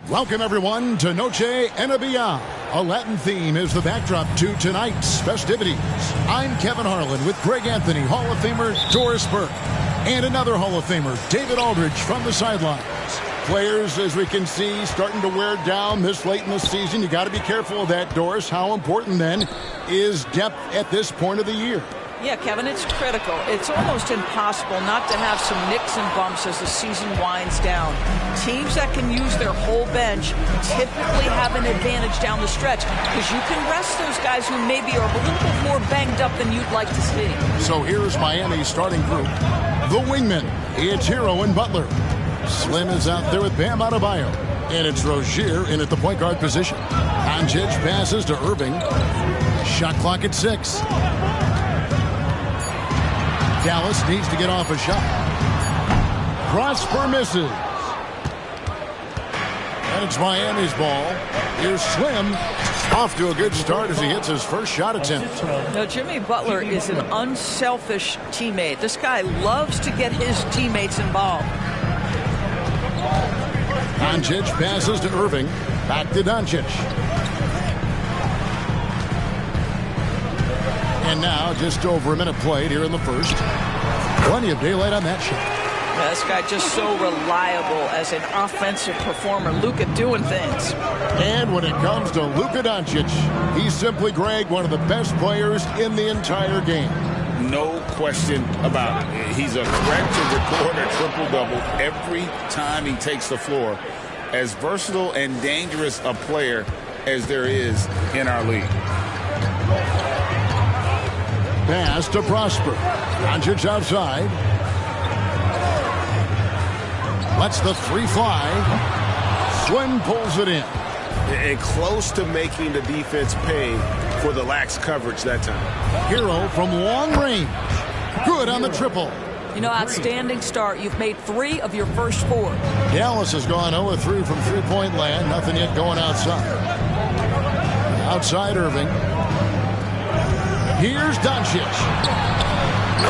Welcome, everyone, to Noche Enabia. A Latin theme is the backdrop to tonight's festivities. I'm Kevin Harlan with Greg Anthony, Hall of Famer Doris Burke, and another Hall of Famer, David Aldridge, from the sidelines. Players, as we can see, starting to wear down this late in the season. You got to be careful of that, Doris. How important, then, is depth at this point of the year? Yeah, Kevin, it's critical. It's almost impossible not to have some nicks and bumps as the season winds down. Teams that can use their whole bench typically have an advantage down the stretch because you can rest those guys who maybe are a little bit more banged up than you'd like to see. So here's Miami's starting group. The wingmen, it's Hero and Butler. Slim is out there with Bam Adebayo. And it's Rozier in at the point guard position. Doncic passes to Irving. Shot clock at 6. Dallas needs to get off a shot. Prosper misses. And it's Miami's ball. Here's Slim. Off to a good start as he hits his first shot attempt. Now, Jimmy Butler is an unselfish teammate. This guy loves to get his teammates involved. Doncic passes to Irving. Back to Doncic. And now just over a minute played here in the first. Plenty of daylight on that shot. Yeah, this guy just so reliable as an offensive performer. Luka doing things. And when it comes to Luka Doncic, he's simply, Greg, one of the best players in the entire game. No question about it. He's a threat to record a triple-double every time he takes the floor. As versatile and dangerous a player as there is in our league. Pass to Prosper. Doncic outside. Lets the three fly. Slim pulls it in. And close to making the defense pay for the lax coverage that time. Hero from long range. Good on the triple. You know, outstanding start. You've made 3 of your first 4. Dallas has gone 0-3 from three-point land. Nothing yet going outside. Outside Irving. Here's Doncic.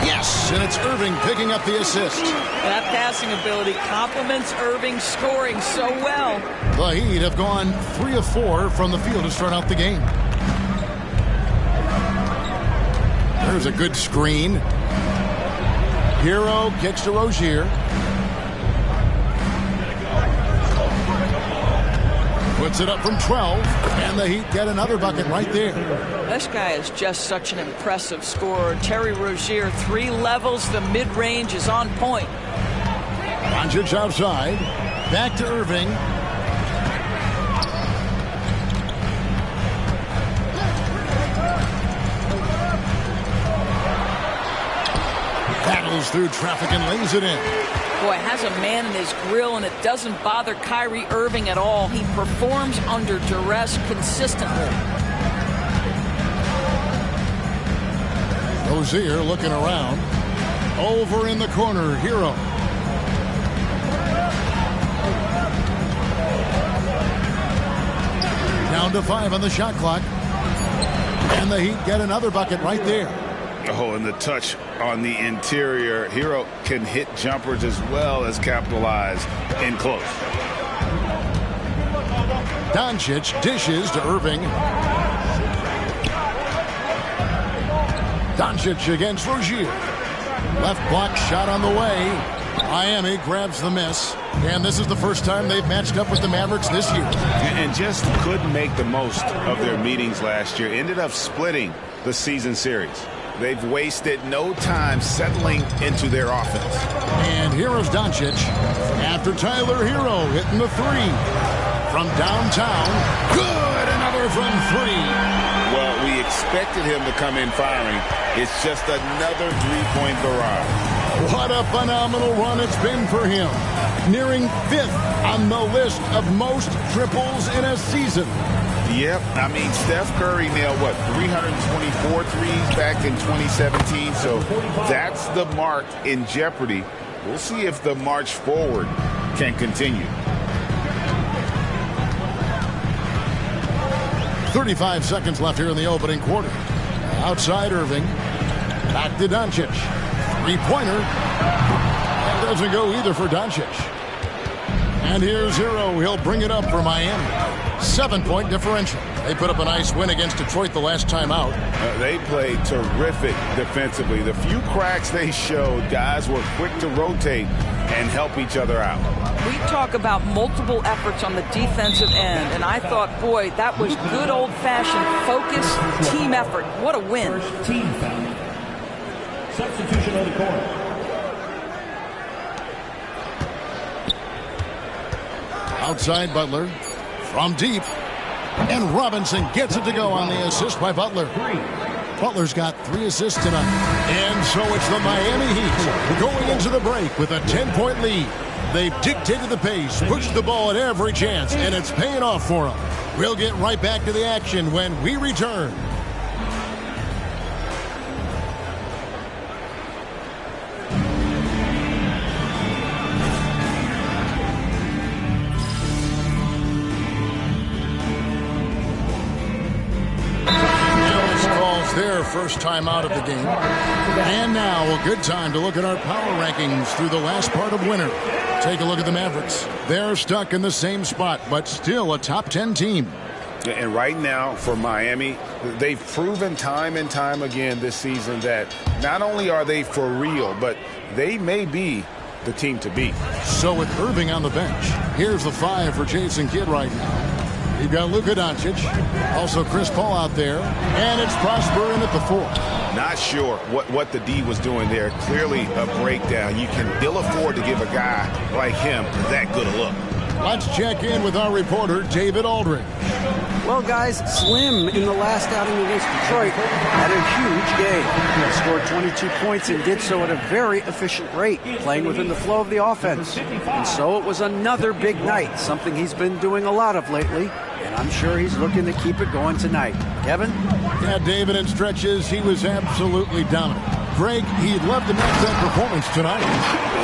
Yes, and it's Irving picking up the assist. That passing ability complements Irving scoring so well. The Heat have gone 3 of 4 from the field to start out the game. There's a good screen. Hero kicks to Rozier. Puts it up from 12, and the Heat get another bucket right there. This guy is just such an impressive scorer. Terry Rozier, 3 levels. The mid-range is on point. Doncic outside. Back to Irving. Battles through traffic and lays it in. Boy, has a man in his grill, and it doesn't bother Kyrie Irving at all. He performs under duress consistently. Rozier looking around. Over in the corner, Hero. Down to 5 on the shot clock. And the Heat get another bucket right there. Oh, and the touch on the interior. Hero can hit jumpers as well as capitalize in close. Doncic dishes to Irving. Doncic against Rozier. Left block shot on the way. Miami grabs the miss. And this is the first time they've matched up with the Mavericks this year. And just couldn't make the most of their meetings last year. Ended up splitting the season series. They've wasted no time settling into their offense. And here's Doncic after Tyler Hero hitting the 3. From downtown. Good! Another from 3. Well, we expected him to come in firing. It's just another three-point barrage. What a phenomenal run it's been for him. Nearing 5th on the list of most triples in a season. Yep, I mean, Steph Curry nailed, 324 threes back in 2017, so that's the mark in jeopardy. We'll see if the march forward can continue. 35 seconds left here in the opening quarter. Outside Irving. Back to Doncic. Three-pointer. That doesn't go either for Doncic. And here's Hero. He'll bring it up for Miami. 7-point differential. They put up a nice win against Detroit the last time out. They played terrific defensively. The few cracks they showed, guys were quick to rotate and help each other out. We talk about multiple efforts on the defensive end, and I thought, boy, that was good old-fashioned focus, team effort. What a win. First team foul. Substitution on the court. Outside Butler. From deep. And Robinson gets it to go on the assist by Butler. Butler's got 3 assists tonight. And so it's the Miami Heat going into the break with a 10-point lead. They've dictated the pace, pushed the ball at every chance, and it's paying off for them. We'll get right back to the action when we return. Their first time out of the game. And now a good time to look at our power rankings through the last part of winter. Take a look at the Mavericks. They're stuck in the same spot, but still a top 10 team. And right now for Miami, they've proven time and time again this season that not only are they for real, but they may be the team to beat. So with Irving on the bench, here's the 5 for Jason Kidd right now. You've got Luka Doncic, also Chris Paul out there, and it's Prosper in at the 4. Not sure what the D was doing there. Clearly a breakdown. You can ill afford to give a guy like him that good a look. Let's check in with our reporter, David Aldridge. Well, guys, Slim in the last outing against Detroit had a huge game. He scored 22 points and did so at a very efficient rate, playing within the flow of the offense. And so it was another big night, something he's been doing a lot of lately, and I'm sure he's looking to keep it going tonight. Kevin? Yeah, David, in stretches, he was absolutely dominant. Greg, he'd love to match that performance tonight.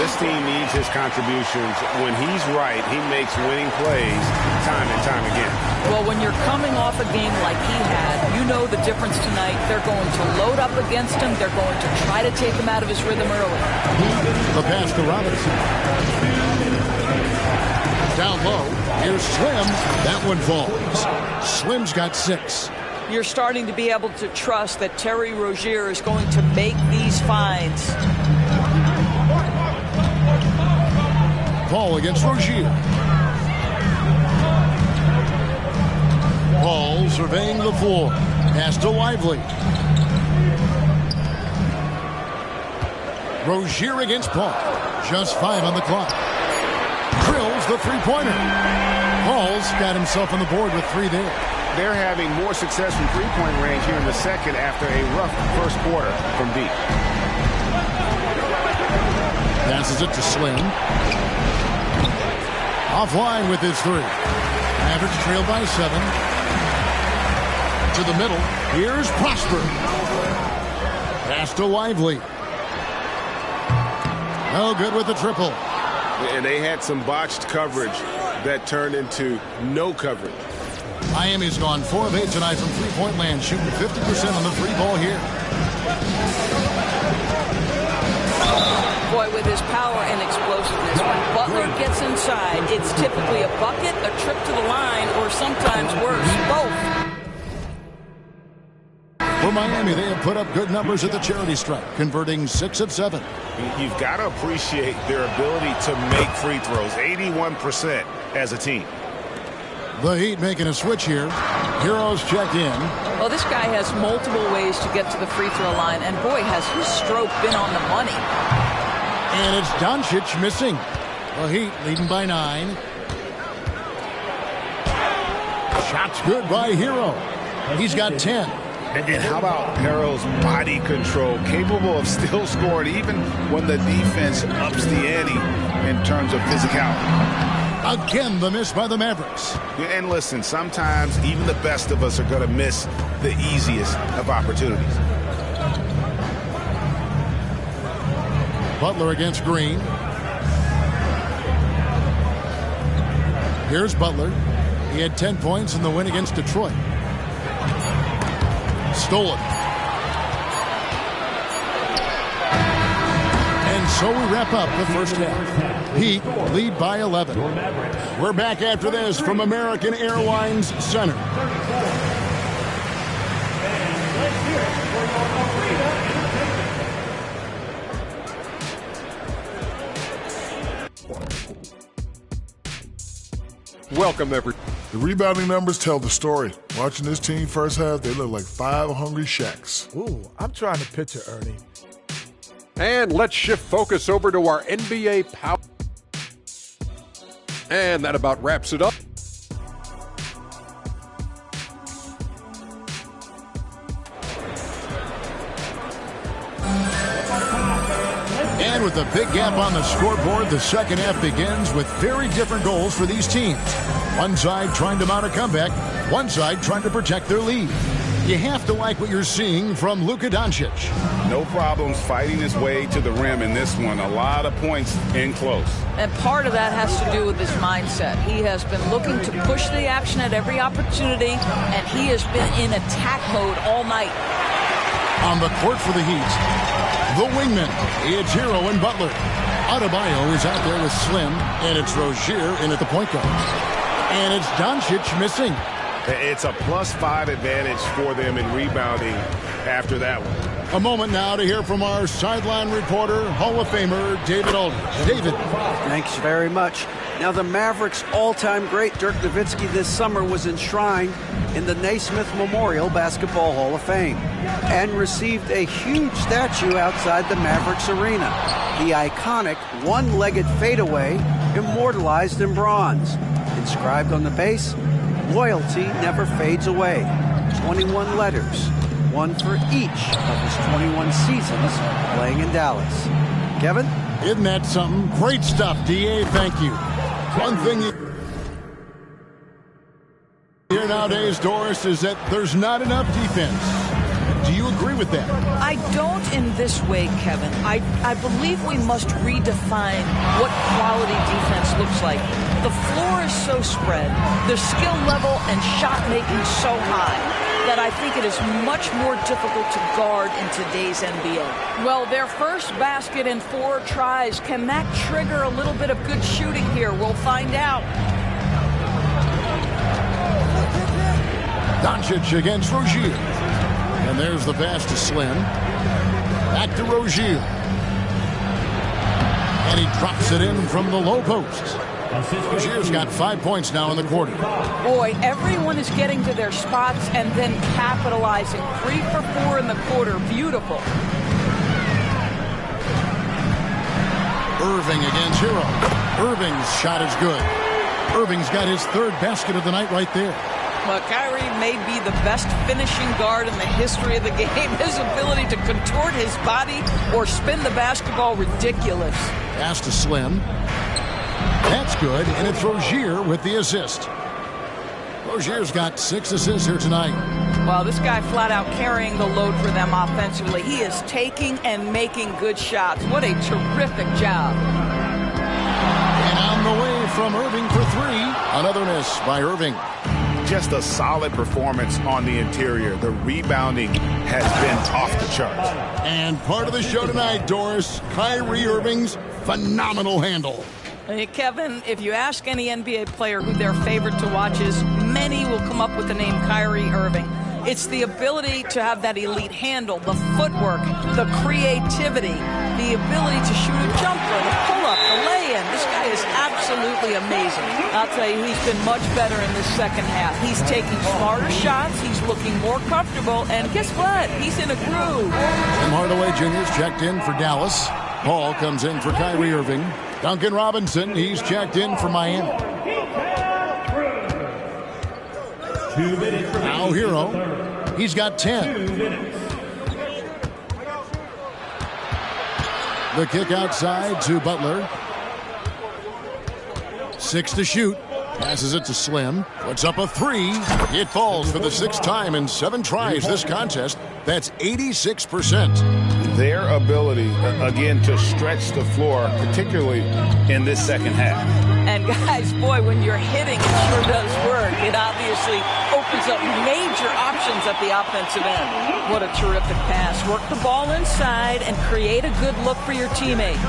This team needs his contributions. When he's right, he makes winning plays time and time again. Well, when you're coming off a game like he had, you know the difference tonight. They're going to load up against him. They're going to try to take him out of his rhythm early. The pass to Robinson. Down low. Here's Slim. That one falls. Slim's got 6. You're starting to be able to trust that Terry Rozier is going to make these finds. Paul against Rozier. Paul surveying the floor. Pass to Lively. Rozier against Paul. Just 5 on the clock. Drills the three-pointer. Paul's got himself on the board with 3 there. They're having more success from three-point range here in the second after a rough first quarter from deep. Passes it to Slim. Offline with his 3. Mavericks trailed by 7. To the middle. Here's Prosper. Pass to Lively. No good with the triple. And they had some botched coverage that turned into no coverage. Miami's gone 4 of 8 tonight from three-point land, shooting 50% on the free ball here. Boy, with his power and explosiveness, when Butler gets inside, it's typically a bucket, a trip to the line, or sometimes worse, both. For Miami, they have put up good numbers at the charity stripe, converting 6 of 7. You've got to appreciate their ability to make free throws, 81% as a team. The Heat making a switch here. Heroes check in. Well, this guy has multiple ways to get to the free throw line, and boy, has his stroke been on the money. And it's Doncic missing. The Heat leading by 9. Shots good by Hero. He's got 10. And how about Hero's body control, capable of still scoring even when the defense ups the ante in terms of physicality. Again, the miss by the Mavericks. And listen, sometimes even the best of us are going to miss the easiest of opportunities. Butler against Green. Here's Butler. He had 10 points in the win against Detroit. Stolen. And so we wrap up the first half. Heat lead by 11. We're back after this from American Airlines Center. Welcome, everyone. The rebounding numbers tell the story. Watching this team first half, they look like 5 hungry Shaqs. Ooh, I'm trying to picture Ernie. And let's shift focus over to our NBA power. And that about wraps it up. And with a big gap on the scoreboard, the second half begins with very different goals for these teams. One side trying to mount a comeback, one side trying to protect their lead. You have to like what you're seeing from Luka Doncic. No problems fighting his way to the rim in this one. A lot of points in close. And part of that has to do with his mindset. He has been looking to push the action at every opportunity, and he has been in attack mode all night. On the court for the Heat, the wingmen, it's Hero and Butler. Adebayo is out there with Slim, and it's Rozier in at the point guard. And it's Doncic missing. It's a +5 advantage for them in rebounding after that one. A moment now to hear from our sideline reporter, Hall of Famer David Aldridge. David. Thanks very much. Now, the Mavericks' all-time great Dirk Nowitzki this summer was enshrined in the Naismith Memorial Basketball Hall of Fame and received a huge statue outside the Mavericks arena. The iconic one-legged fadeaway immortalized in bronze. Inscribed on the base, "Loyalty never fades away." 21 letters, one for each of his 21 seasons playing in Dallas. Kevin? Isn't that something? Great stuff, DA. Thank you. One thing you hear nowadays, Doris, is that there's not enough defense. Do you agree with that? I don't in this way, Kevin. I believe we must redefine what quality defense looks like. The floor is so spread, the skill level and shot making so high that I think it is much more difficult to guard in today's NBA. Well, their first basket in 4 tries. Can that trigger a little bit of good shooting here? We'll find out. Doncic against Rozier. And there's the pass to Slim. Back to Rozier. And he drops it in from the low post. Rozier's got 5 points now in the quarter. Boy, everyone is getting to their spots and then capitalizing. 3 for 4 in the quarter. Beautiful. Irving against Hero. Irving's shot is good. Irving's got his 3rd basket of the night right there. Well, Kyrie may be the best finishing guard in the history of the game. His ability to contort his body or spin the basketball, ridiculous. Pass to Slim. That's good, and it's Rozier with the assist. Rozier's got 6 assists here tonight. Well, this guy flat out carrying the load for them offensively. He is taking and making good shots. What a terrific job. And on the way from Irving for 3. Another miss by Irving. Just a solid performance on the interior. The rebounding has been off the charts. And part of the show tonight, Doris, Kyrie Irving's phenomenal handle. Hey, Kevin, if you ask any NBA player who their favorite to watch is, many will come up with the name Kyrie Irving. It's the ability to have that elite handle, the footwork, the creativity, the ability to shoot a jumper, the pull-up, the lay-in. This guy is absolutely amazing. I'll tell you, he's been much better in the second half. He's taking smarter shots. He's looking more comfortable. And guess what? He's in a groove. Tim Hardaway Jr.'s checked in for Dallas. Paul comes in for Kyrie Irving. Duncan Robinson, he's checked in for Miami. Now Hero, he's got 10. The kick outside to Butler. 6 to shoot. Passes it to Slim. Puts up a 3. It falls for the 6th time in 7 tries this contest. That's 86%. Their ability, again, to stretch the floor, particularly in this second half. And guys, boy, when you're hitting, it sure does work. It obviously opens up major options at the offensive end. What a terrific pass. Work the ball inside and create a good look for your teammate.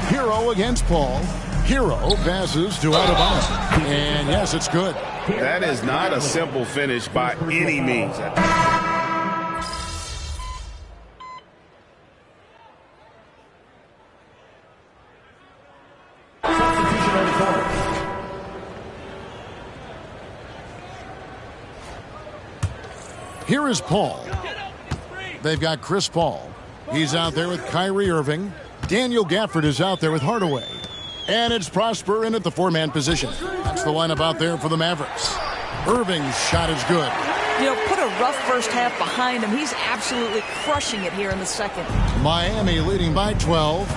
Hero against Paul. Hero passes to Adebayo. And yes, it's good. That is not a simple finish by any means. Substitution on the court. Here is Paul. They've got Chris Paul. He's out there with Kyrie Irving. Daniel Gafford is out there with Hardaway. And it's Prosper in at the four-man position. That's the lineup out there for the Mavericks. Irving's shot is good. You know, put a rough first half behind him. He's absolutely crushing it here in the second. Miami leading by 12.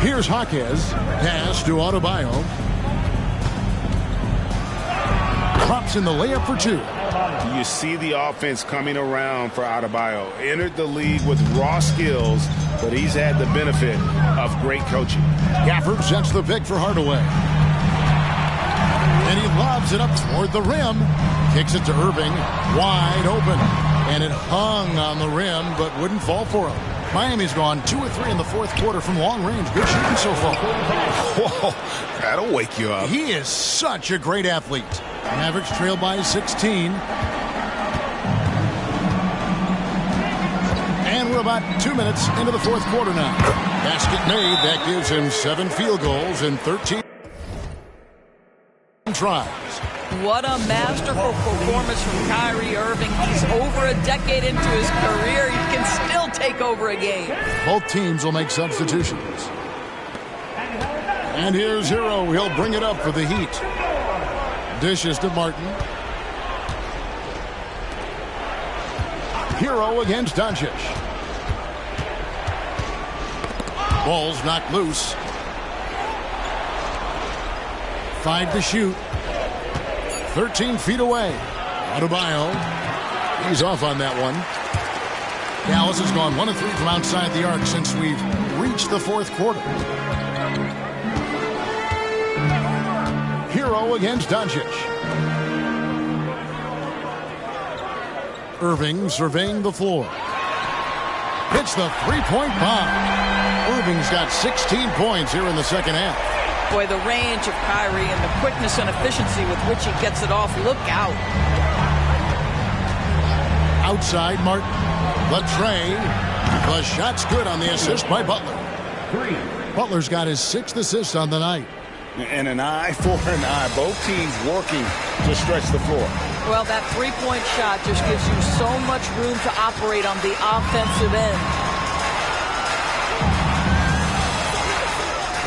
Here's Jaquez. Pass to Adebayo. Drops in the layup for two. You see the offense coming around for Adebayo. Entered the league with raw skills, but he's had the benefit of great coaching. Gafford sets the pick for Hardaway. And he lobs it up toward the rim. Kicks it to Irving. Wide open. And it hung on the rim, but wouldn't fall for him. Miami's gone 2 or 3 in the fourth quarter from long range. Good shooting so far. Whoa, that'll wake you up. He is such a great athlete. Mavericks trail by 16. And we're about 2 minutes into the fourth quarter now. Basket made. That gives him 7 field goals and 13 tries. What a masterful performance from Kyrie Irving. He's over a decade into his career. He can still take over a game. Both teams will make substitutions. And here's Hero. He'll bring it up for the Heat. Dishes to Martin. Hero against Doncic. Ball's knocked loose. 5 to shoot. 13 feet away. Adebayo. He's off on that one. Dallas has gone 1 of 3 from outside the arc since we've reached the fourth quarter. Hero against Doncic. Irving surveying the floor. Hits the three-point bomb. Irving's got 16 points here in the second half. Boy, the range of Kyrie and the quickness and efficiency with which he gets it off. Look out. Outside Martin. The tray. The shot's good on the assist by Butler. Butler's got his 6th assist on the night. And an eye for an eye. Both teams working to stretch the floor. Well, that three-point shot just gives you so much room to operate on the offensive end.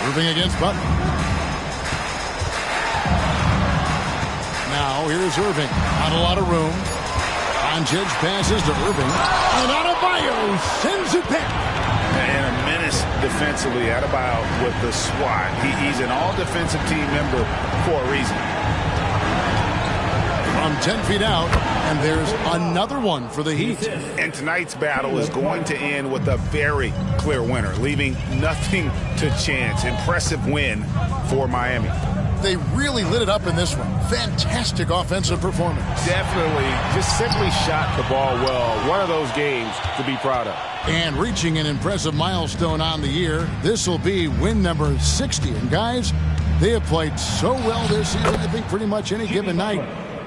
Irving against Butler. Now here's Irving. Not a lot of room. Doncic passes to Irving. And Adebayo sends it back. And a menace defensively. Adebayo with the swat. He's an all-defensive team member for a reason. From 10 feet out, and there's another one for the Heat. And tonight's battle is going to end with a very clear winner, leaving nothing to chance. Impressive win for Miami. They really lit it up in this one. Fantastic offensive performance. Definitely. Just simply shot the ball well. One of those games to be proud of. And reaching an impressive milestone on the year, this will be win number 60. And guys, they have played so well this season, I think pretty much any given night.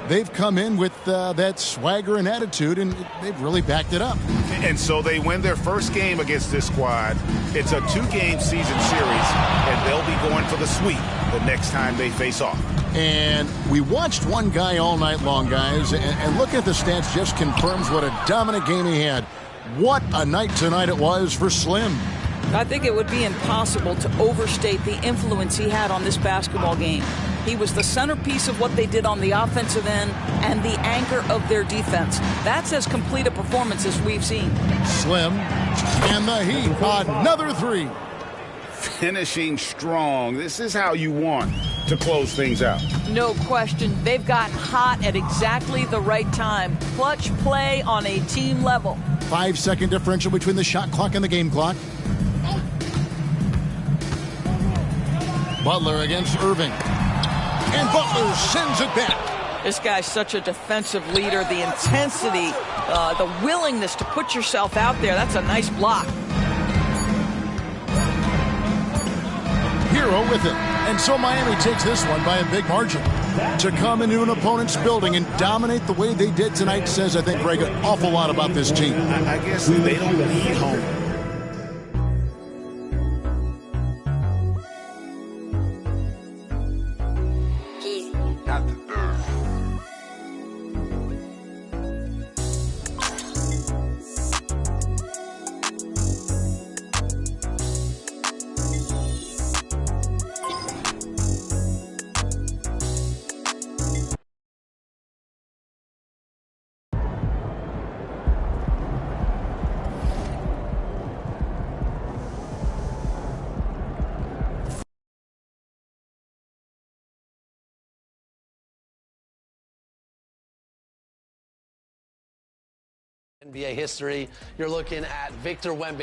They've come in with that swagger and attitude, and they've really backed it up. And so they win their first game against this squad. It's a 2-game season series, and they'll be going for the sweep the next time they face off. And we watched one guy all night long, guys, and looking at the stats just confirms what a dominant game he had. What a night tonight it was for Slim. I think it would be impossible to overstate the influence he had on this basketball game. He was the centerpiece of what they did on the offensive end and the anchor of their defense. That's as complete a performance as we've seen. Slim and the Heat, another 3. Finishing strong. This is how you want to close things out. No question. They've gotten hot at exactly the right time. Clutch play on a team level. 5-second differential between the shot clock and the game clock. Butler against Irving. And Butler sends it back. This guy's such a defensive leader. The intensity, the willingness to put yourself out there. That's a nice block. 0 with it. And so Miami takes this one by a big margin. To come into an opponent's building and dominate the way they did tonight says, I think, Greg, an awful lot about this team. I guess they don't need home. NBA history. You're looking at Victor Wembanyama.